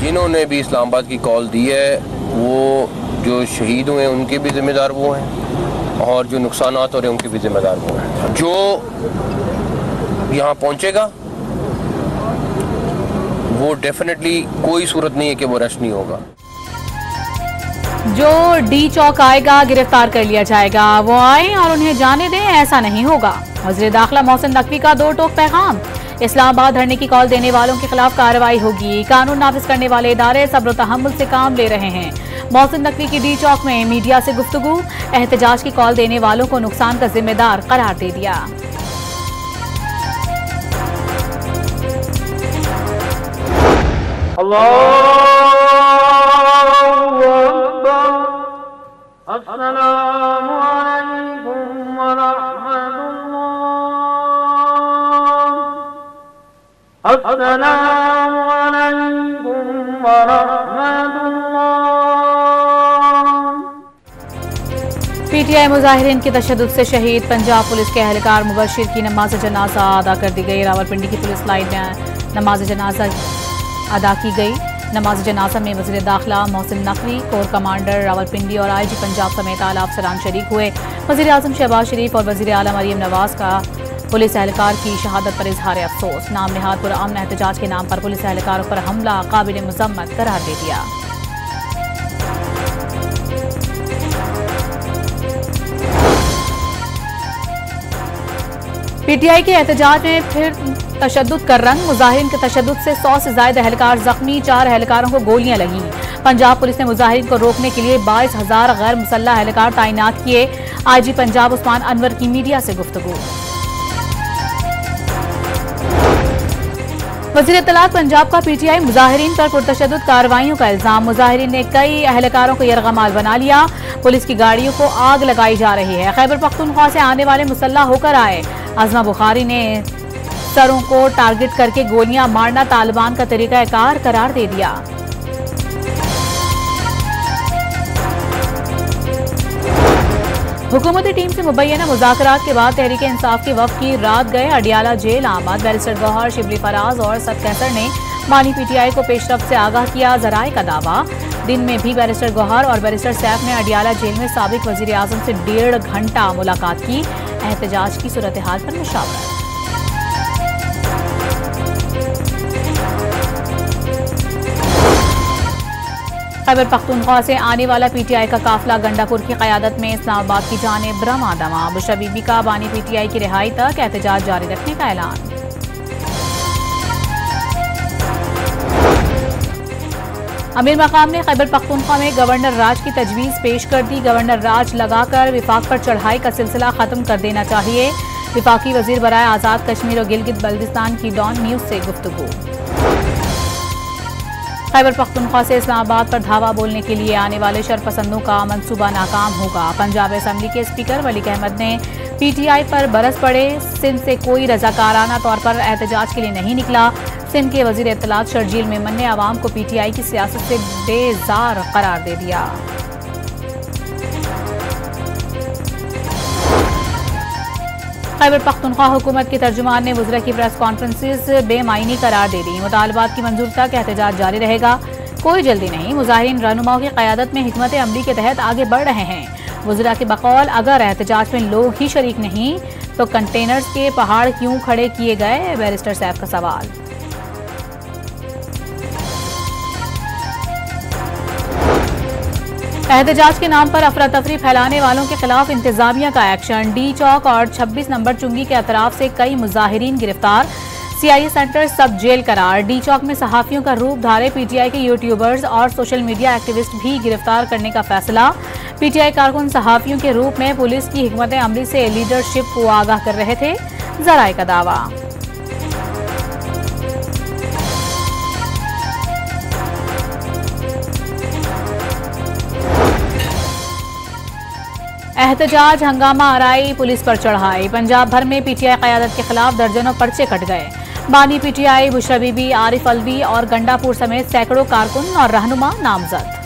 जिन्होंने भी इस्लामाबाद की कॉल दी है वो जो शहीद हुए उनके भी जिम्मेदार वो हैं और जो नुकसानात हो रहे हैं उनके भी जिम्मेदार वो हैं। जो यहाँ पहुँचेगा वो डेफिनेटली कोई सूरत नहीं है कि वो अरेस्ट नहीं होगा। जो डी चौक आएगा गिरफ्तार कर लिया जाएगा, वो आए और उन्हें जाने दें, ऐसा नहीं होगा। वज़ीर दाखिला मोहसिन नकवी का दो टोक पैगाम। इस्लामाबाद धरने की कॉल देने वालों के खिलाफ कार्रवाई होगी। कानून नाफिज करने वाले इदारे सब्र तहम्मुल से काम ले रहे हैं। मोहसिन नकवी की डी चौक में मीडिया से गुफ्तगू। एहतजाज की कॉल देने वालों को नुकसान का जिम्मेदार करार दे दिया। पीटीआई मुजाहिरीन की तशद्दुद से शहीद पंजाब पुलिस के एहलकार मुबशिर की नमाज जनाजा अदा कर दी गई। रावलपिंडी की पुलिस लाइन में नमाज जनाजा अदा की गई। नमाज जनाजा में वज़ीर दाखिला मोहसिन नकवी, कोर कमांडर रावलपिंडी और आईजी पंजाब समेत आला अफसरान शरीक हुए। वज़ीर आज़म शहबाज शरीफ और वज़ीर आला मरियम नवाज का पुलिस एहलकार की शहादत पर इजहार अफसोस। नाम निहाद पुरअमन एहतजाज के नाम पर पुलिस एहलकारों पर हमला काबिल मुज़म्मत करार दे दिया। पीटीआई के एहतजाज में फिर तशद्दुद का रंग। मुजाहिरीन के तशद्दुद से 100 से ज्यादा एहलकार जख्मी, 4 एहलकारों को गोलियां लगी। पंजाब पुलिस ने मुजाहिरीन को रोकने के लिए 22,000 गैर मुसल्लह एहलकार तैनात किए। आईजी पंजाब उस्मान अनवर की मीडिया से गुफ्तगू। वज़ीर इत्तलात पंजाब का पीटीआई मुजाहिरीन पर पुरतशद्दुद कार्रवाइयों का इल्जाम। मुजाहिरीन ने कई एहलकारों को यरगमाल बना लिया। पुलिस की गाड़ियों को आग लगाई जा रही है। खैबर पख्तूनख्वा से आने वाले मुसल्लह होकर आए। आज़मा बुखारी ने सरों को टारगेट करके गोलियां मारना तालिबान का तरीकाकार करार दे दिया। हुकूमती टीम से मुबैना मुज़ाकरात के बाद तहरीक इंसाफ के वफ़द की रात गए अडियाला जेल। आमद बैरिस्टर गौहर, शिबली फराज और सद कैसर ने बानी पीटीआई को पेशरफ से आगाह किया। ज़राए का दावा, दिन में भी बैरिस्टर गौहर और बैरिस्टर सैफ ने अडियाला जेल में साबिक वज़ीर आज़म से 1.5 घंटा मुलाकात की। एहतजाज की सूरत हाल पर मुशावरत। खैबर पख्तूनख्वा से आने वाला पीटीआई का काफिला गंडापुर की क़यादत में इस्लामाबाद की जानिब रवाना। बुशरा बीबी का बानी पीटीआई की रिहाई तक एहतजाज जारी रखने का ऐलान। अमीर मकाम ने खैबर पख्तूनख्वा में गवर्नर राज की तजवीज़ पेश कर दी। गवर्नर राज लगाकर विफाक पर चढ़ाई का सिलसिला खत्म कर देना चाहिए। विफाकी वजीर बराए आज़ाद कश्मीर और गिलगित बल्दिस्तान की डॉन न्यूज़ से गुफ्तगू। खैबर पख्तूनख्वा से इस्लामाबाद पर धावा बोलने के लिए आने वाले शरपसंदों का मंसूबा नाकाम होगा। पंजाब असम्बली के स्पीकर मलिक अहमद ने पीटीआई पर बरस पड़े। सिंध से कोई रजाकाराना तौर पर एहतजाज के लिए नहीं निकला। सिंध के वजीर इत्तलात शर्जील मेमन ने आवाम को पीटीआई की सियासत से बेजार करार दे दिया। खैबर पख्तूनख्वा हुकूमत के तर्जुमान ने वज़रा की प्रेस कॉन्फ्रेंसेस बेमायनी करार दे दी। मुतालबात की मंजूरी तक एहतजाज जारी रहेगा, कोई जल्दी नहीं। मुजाहिरीन रहनुमाओं की क़यादत में हिकमत अमली के तहत आगे बढ़ रहे हैं। वज़रा के बकौल अगर एहतजाज में लोग ही शरीक नहीं तो कंटेनर्स के पहाड़ क्यों खड़े किए गए? बैरिस्टर सैफ का सवाल। एहतजाज के नाम पर अफरा तफरी फैलाने वालों के खिलाफ इंतजामिया का एक्शन। डी चौक और 26 नंबर चुंगी के अतराफ से कई मुजाहिरीन गिरफ्तार। सीआईए सेंटर सब जेल करार। डी चौक में सहाफियों का रूप धारे पीटीआई के यूट्यूबर्स और सोशल मीडिया एक्टिविस्ट भी गिरफ्तार करने का फैसला। पीटीआई कारकुन सहाफियों के रूप में पुलिस की हिकमत अमली से लीडरशिप को आगाह कर रहे थे। जराए का दावा। एहतजाज, हंगामा आराई, पुलिस पर चढ़ाई। पंजाब भर में पीटीआई क़यादत के खिलाफ दर्जनों पर्चे कट गए। बानी पीटीआई, बुशरा बीबी, आरिफ अलवी और गंडापुर समेत सैकड़ों कारकुन और रहनुमा नामजद।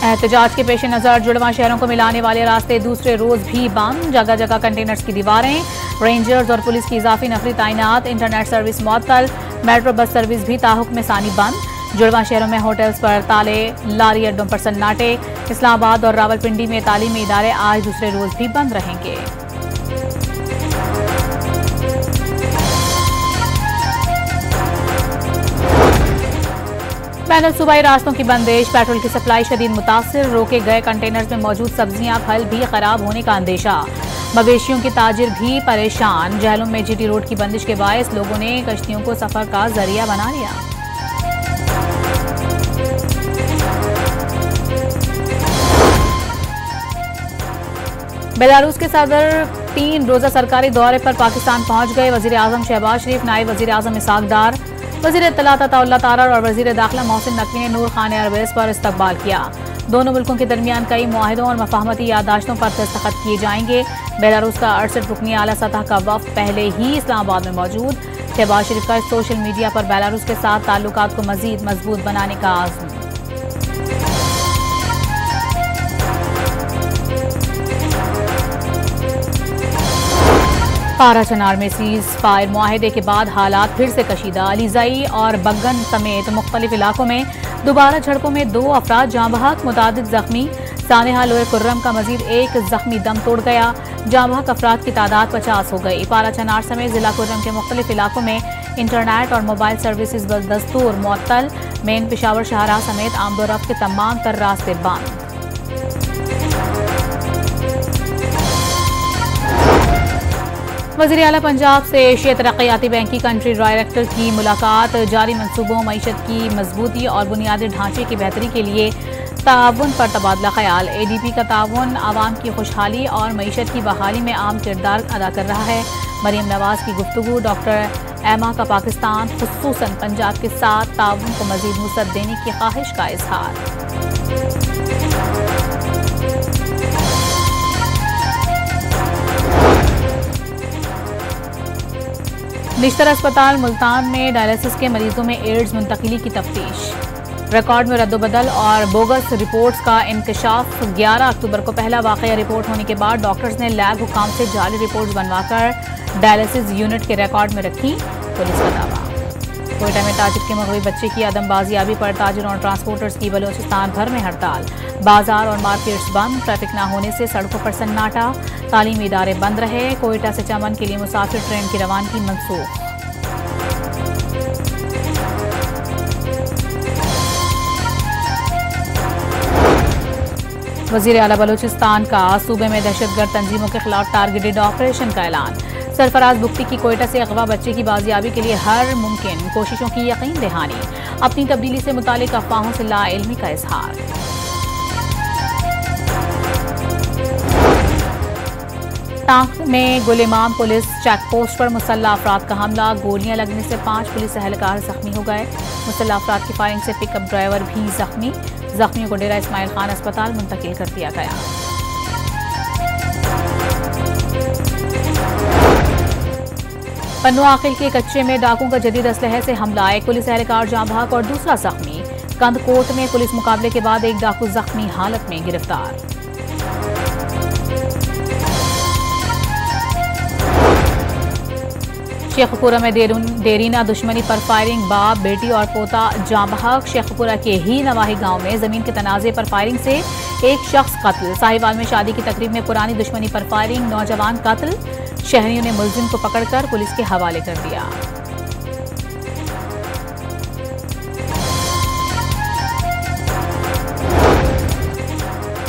एहतजाज के पेश नजर जुड़वा शहरों को मिलाने वाले रास्ते दूसरे रोज भी बंद। जगह जगह कंटेनर्स की दीवारें। रेंजर्स और पुलिस की इजाफी नफरी तैनात, इंटरनेट सर्विस मुअत्तल, मेट्रो बस सर्विस भी ताहुक्म सानी बंद। जुड़वा शहरों में होटल्स पर ताले, लारी अड्डों पर सन्नाटे। इस्लामाबाद और रावलपिंडी में तालीमी इदारे आज दूसरे रोज भी बंद रहेंगे। बैनुल सूबाई रास्तों की बंदिश, पेट्रोल की सप्लाई शदीद मुतासिर, रोके गए कंटेनर्स में मौजूद सब्जियां फल भी खराब होने का अंदेशा। मवेशियों के ताजिर भी परेशान। जहलुम में जीटी रोड की बंदिश के बायस लोगों ने कश्तियों को सफर का जरिया बना लिया। बेलारूस के सदर 3 रोजा सरकारी दौरे पर पाकिस्तान पहुंच गए। वजीर आजम शहबाज शरीफ, नायब वजीर आजम इसहाक डार, वजीर इत्तलात अताउल्लाह तारर और वजीर दाखिला मोहसिन नकवी ने नूर खान एयरबेस पर इस्तकबाल किया। दोनों मुल्कों के दरमियान कई मुआहिदों और मफाहमती याददाश्तों पर दस्तखत किए जाएंगे। बेलारूस का 68 रुकनी आला सतह का वफ्द पहले ही इस्लामाबाद में मौजूद। शहबाज शरीफ का सोशल मीडिया पर बेलारूस के साथ ताल्लुकात को मजीद मजबूत बनाने का आज़म। पारा चनार में सीज फायर मुआहिदे के बाद हालात फिर से कशीदा। अलीजाई और बग्गन समेत मुख्तलिफ इलाकों में दोबारा झड़पों में 2 अफराद जाँ बहक, मुतादिद जख्मी। सानेहा लोहे कुर्रम का मजीद 1 जख्मी दम तोड़ गया। जाँ बहक अफराद की तादाद 50 हो गई। पारा चनार समेत जिला कुर्रम के मुख्तलिफ इलाकों में इंटरनेट और मोबाइल सर्विसेज बदस्तूर मुअत्तल। मेन पेशावर शाहराह समेत आमदोरफ्त के तमाम तर रास्ते बंद। वज़ीर आला पंजाब से एशिया तरक्याती बैंक की कंट्री डायरेक्टर की मुलाकात। जारी मंसूबों, मईशत की मजबूती और बुनियादी ढांचे की बेहतरी के लिए ताउन पर तबादला ख्याल। ADP का ताउन आवाम की खुशहाली और मईशत की बहाली में अहम किरदार अदा कर रहा है। मरीम नवाज की गुफ्तगू। डॉक्टर एमा का पाकिस्तान खुसूसन पंजाब के साथ ताउन को मजीद वुसअत देने की ख्वाहिश का इजहार। निश्तर अस्पताल मुल्तान में डायलिसिस के मरीजों में एड्स मुंतकिली की तफ्तीश। रिकॉर्ड में रद्दोबदल और बोगस रिपोर्ट्स का इंकशाफ। 11 अक्टूबर को पहला वाकया रिपोर्ट होने के बाद डॉक्टर्स ने लैब हुकाम से जाली रिपोर्ट्स बनवाकर डायलिसिस यूनिट के रिकॉर्ड में रखी। पुलिस का दावा। कोयटा में ताजिर के मगवी बच्चे की अदमबाजियाबी पर ताजिरों और ट्रांसपोर्टर्स की बलोचिस्तान भर में हड़ताल। बाजार और मार्केट्स बंद। ट्रैफिक न होने से सड़कों पर सन्नाटा। तालीमी इदारे बंद रहे। कोयटा से चमन के लिए मुसाफिर ट्रेन की रवानगी मनसूख। वजीर आला बलोचिस्तान का सूबे में दहशतगर्द तंजीमों के खिलाफ टारगेटेड ऑपरेशन का ऐलान। सरफराज बुख्ती की कोयटा से अगवा बच्चे की बाजियाबी के लिए हर मुमकिन कोशिशों की यकीन दहानी। अपनी तब्दीली से मुतालिक अफवाहों से लाइल्मी का इजहार। टांक में गुलेमाम पुलिस चेक पोस्ट पर मुसल्ला अफराद का हमला। गोलियां लगने से 5 पुलिस एहलकार जख्मी हो गए। मुसल्ला अफराद की फायरिंग से पिकअप ड्राइवर भी जख्मी। जख्मियों को डेरा इस्माइल खान अस्पताल मुंतकिल कर दिया गया। पन्नू आखिल के कच्चे में डाकुओं का जदीद असलहे से हमला। एक पुलिस एहलकार जाँ बहक और दूसरा जख्मी। कंदकोट में पुलिस मुकाबले के बाद एक डाकू जख्मी हालत में गिरफ्तार। शेखपुरा में देरीना दुश्मनी पर फायरिंग। बाप, बेटी और पोता जाँ बहक। शेखपुरा के ही नवाही गांव में जमीन के तनाजे पर फायरिंग से एक शख्स कत्ल। साहिवाल में शादी की तकरीब में पुरानी दुश्मनी पर फायरिंग। नौजवान कत्ल। शहरियों ने मुलजिम को पकड़कर पुलिस के हवाले कर दिया।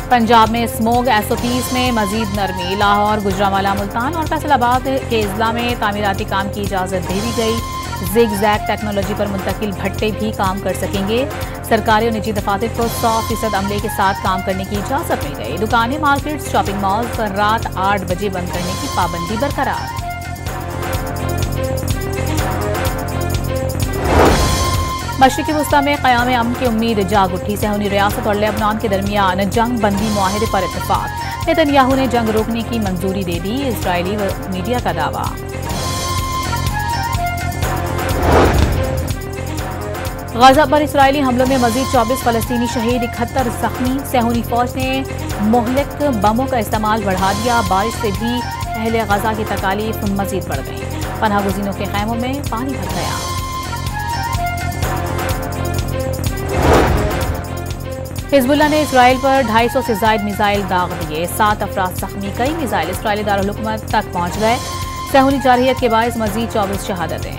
पंजाब में स्मोग SOPs में मजीद नरमी। लाहौर, गुजरांवाला, मुल्तान और फैसलाबाद के अजला में तामीराती काम की इजाजत दे दी गई। जिग जैग टेक्नोलॉजी पर मुंतकिल भट्टे भी काम कर सकेंगे। सरकारी और निजी दफातर को 100% अमले के साथ काम करने की इजाजत मिल गई। दुकानें, मार्केट्स, शॉपिंग मॉल्स पर रात 8 बजे बंद करने की पाबंदी बरकरार। मशरिकी वुस्ता में क़याम अमन की उम्मीद जाग उठी। सहूनी रियासत और लेबनान के दरमियान जंग बंदी मुआहिदे पर इत्तेफाक। नेतन्याहू ने जंग रोकने की मंजूरी दे दी। इजरायली मीडिया का दावा। गजा पर इसराइली हमलों में मजीद 24 फलस्तीनी शहीद, 71 जख्मी। सहूनी फौज ने मोहलिक बमों का इस्तेमाल बढ़ा दिया। बारिश से भी अहले गजा की तकालीफ मजीद बढ़ गई। पनाह गुज़ीनों के खैमों में पानी भर गया। हिजबुल्लाह ने इसराइल पर 250 से ज़ायद मिसाइल दाग दिए। 7 अफराद जख्मी, कई मिसाइल इसराइली दारुल हुकूमत तक पहुंच गए। सहूली जारहियत के बायस मजीद 24 शहादतें।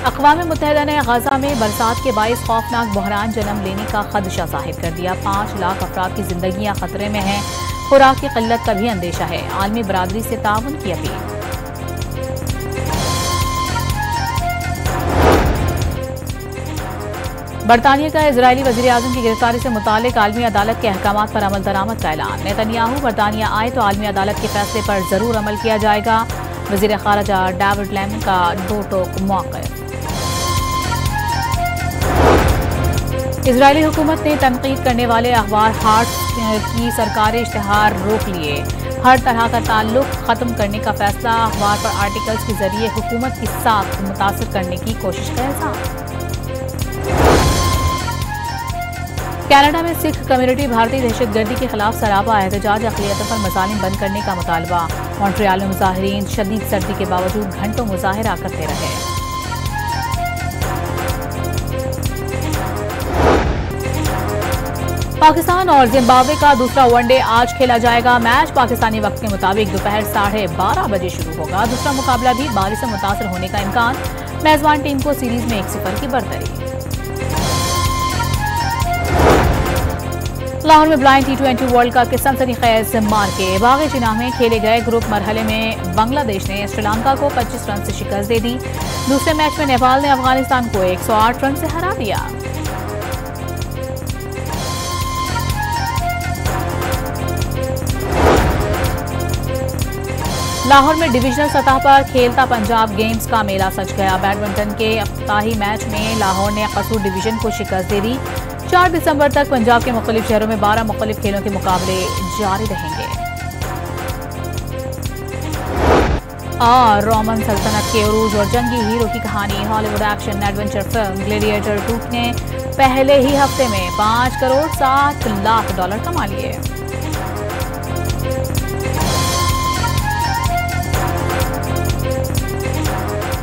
अक़वाम मुत्तहिदा ने गजा में बरसात के बायस खौफनाक बहरान जन्म लेने का खदशा जाहिर कर दिया। 5 लाख अफराद की जिंदगियां खतरे में हैं। खुराक की किल्लत का भी अंदेशा है। आलमी बरादरी से ताउन की अपील। बरतानिया का इजरायली वज़ीर आज़म की गिरफ्तारी से मुतालिक आलमी अदालत के अहकामात पर अमल दरामद का ऐलान। नेतन्याहू बरतानिया आए तो आलमी अदालत के फैसले पर जरूर अमल किया जाएगा। वज़ीर ख़ारिजा डेविड लैमन का दो टोक मौक़िफ़। इजरायली हुकूमत ने तनकीद करने वाले अखबार हार्ट्स की सरकारी इश्तिहार रोक लिए। हर तरह का ताल्लुक खत्म करने का फैसला। अखबार पर आर्टिकल्स के जरिए हुकूमत के साथ मुतासिर करने की कोशिश का इल्जाम। कनाडा में सिख कम्युनिटी भारतीय दहशतगर्दी के खिलाफ सरापा एहतजाज, अक़लियतों पर मज़ालिम बंद करने का मुतालबा। मॉन्ट्रियल में मुज़ाहिरीन शदीद सर्दी के बावजूद घंटों मुज़ाहिरा करते रहे। पाकिस्तान और जिम्बाब्वे का दूसरा वनडे आज खेला जाएगा। मैच पाकिस्तानी वक्त के मुताबिक दोपहर 12:30 बजे शुरू होगा। दूसरा मुकाबला भी बारिश से मुतासर होने का इम्कान। मेजबान टीम को सीरीज में 1-0 की बरतरी। लाहौर में ब्लाइंड T20 वर्ल्ड कप के सनसनीखेज मार्के। बाग-ए-जिन्ना में खेले गए ग्रुप मरहले में बांग्लादेश ने श्रीलंका को 25 रन से शिकस्त दे दी। दूसरे मैच में नेपाल ने अफगानिस्तान को 108 रन से हरा दिया। लाहौर में डिविजनल सतह पर खेलता पंजाब गेम्स का मेला सज गया। बैडमिंटन के इफ्तिताही मैच में लाहौर ने कसूर डिवीजन को शिकस्त दे दी। 4 दिसंबर तक पंजाब के मुख्तलिफ शहरों में 12 मुख्तलिफ खेलों के मुकाबले जारी रहेंगे। और रोमन सल्तनत के उरूज और जंगी हीरो की कहानी। Hollywood action adventure film gladiator 2 ने पहले ही हफ्ते में $5 करोड़ 60 लाख कमा लिए।